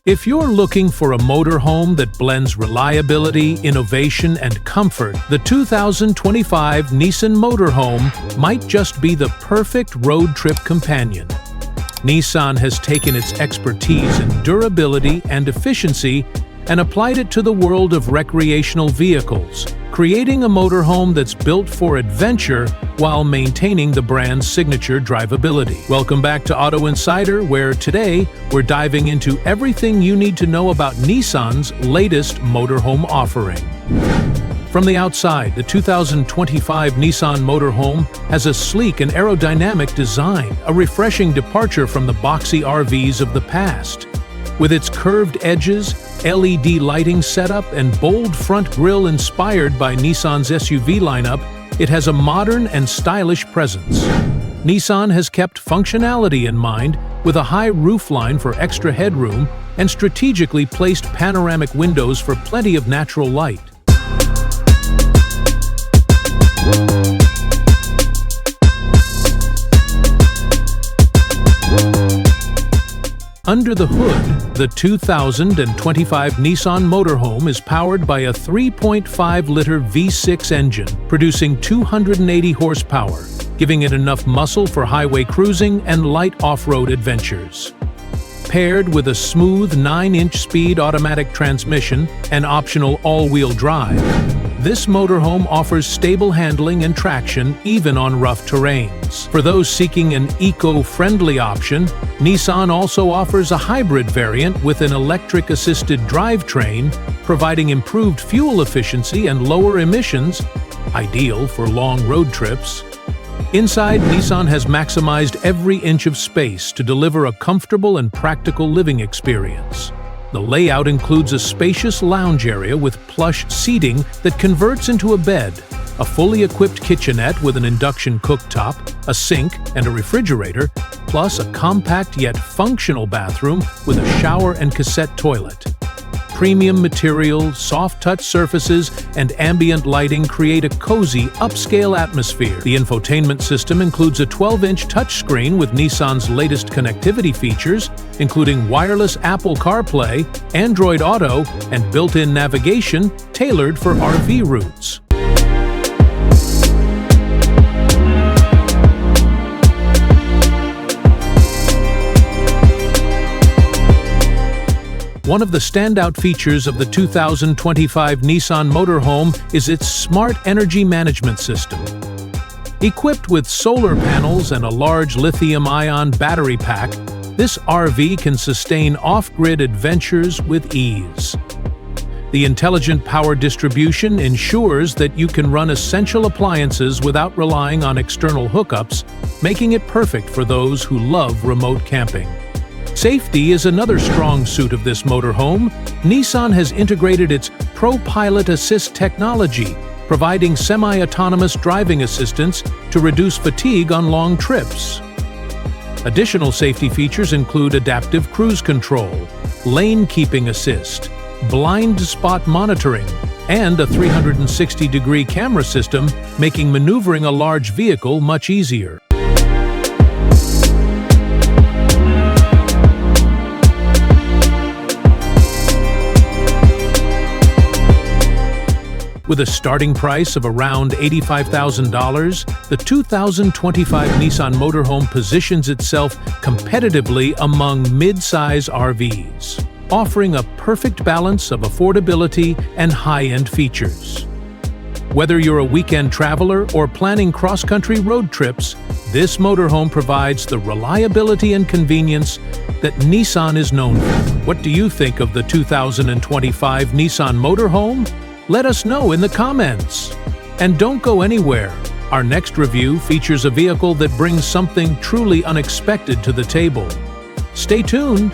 If you're looking for a motorhome that blends reliability, innovation, and comfort, the 2025 Nissan Motorhome might just be the perfect road trip companion. Nissan has taken its expertise in durability and efficiency and applied it to the world of recreational vehicles, creating a motorhome that's built for adventure while maintaining the brand's signature drivability. Welcome back to Auto Insider, where today we're diving into everything you need to know about Nissan's latest motorhome offering. From the outside, the 2025 Nissan Motorhome has a sleek and aerodynamic design, a refreshing departure from the boxy RVs of the past. With its curved edges, LED lighting setup, and bold front grille inspired by Nissan's SUV lineup, it has a modern and stylish presence. Nissan has kept functionality in mind, with a high roofline for extra headroom and strategically placed panoramic windows for plenty of natural light. Under the hood, the 2025 Nissan Motorhome is powered by a 3.5-liter V6 engine, producing 280 horsepower, giving it enough muscle for highway cruising and light off-road adventures. Paired with a smooth 9-inch speed automatic transmission and optional all-wheel drive, this motorhome offers stable handling and traction even on rough terrains. For those seeking an eco-friendly option, Nissan also offers a hybrid variant with an electric-assisted drivetrain, providing improved fuel efficiency and lower emissions, ideal for long road trips. Inside, Nissan has maximized every inch of space to deliver a comfortable and practical living experience. The layout includes a spacious lounge area with plush seating that converts into a bed, a fully equipped kitchenette with an induction cooktop, a sink, and a refrigerator, plus a compact yet functional bathroom with a shower and cassette toilet. Premium material, soft-touch surfaces, and ambient lighting create a cozy, upscale atmosphere. The infotainment system includes a 12-inch touchscreen with Nissan's latest connectivity features, including wireless Apple CarPlay, Android Auto, and built-in navigation tailored for RV routes. One of the standout features of the 2025 Nissan Motorhome is its smart energy management system. Equipped with solar panels and a large lithium-ion battery pack, this RV can sustain off-grid adventures with ease. The intelligent power distribution ensures that you can run essential appliances without relying on external hookups, making it perfect for those who love remote camping. Safety is another strong suit of this motorhome. Nissan has integrated its ProPilot Assist technology, providing semi-autonomous driving assistance to reduce fatigue on long trips. Additional safety features include adaptive cruise control, lane keeping assist, blind spot monitoring, and a 360-degree camera system, making maneuvering a large vehicle much easier. With a starting price of around $85,000, the 2025 Nissan Motorhome positions itself competitively among mid-size RVs, offering a perfect balance of affordability and high-end features. Whether you're a weekend traveler or planning cross-country road trips, this motorhome provides the reliability and convenience that Nissan is known for. What do you think of the 2025 Nissan Motorhome? Let us know in the comments. And don't go anywhere. Our next review features a vehicle that brings something truly unexpected to the table. Stay tuned.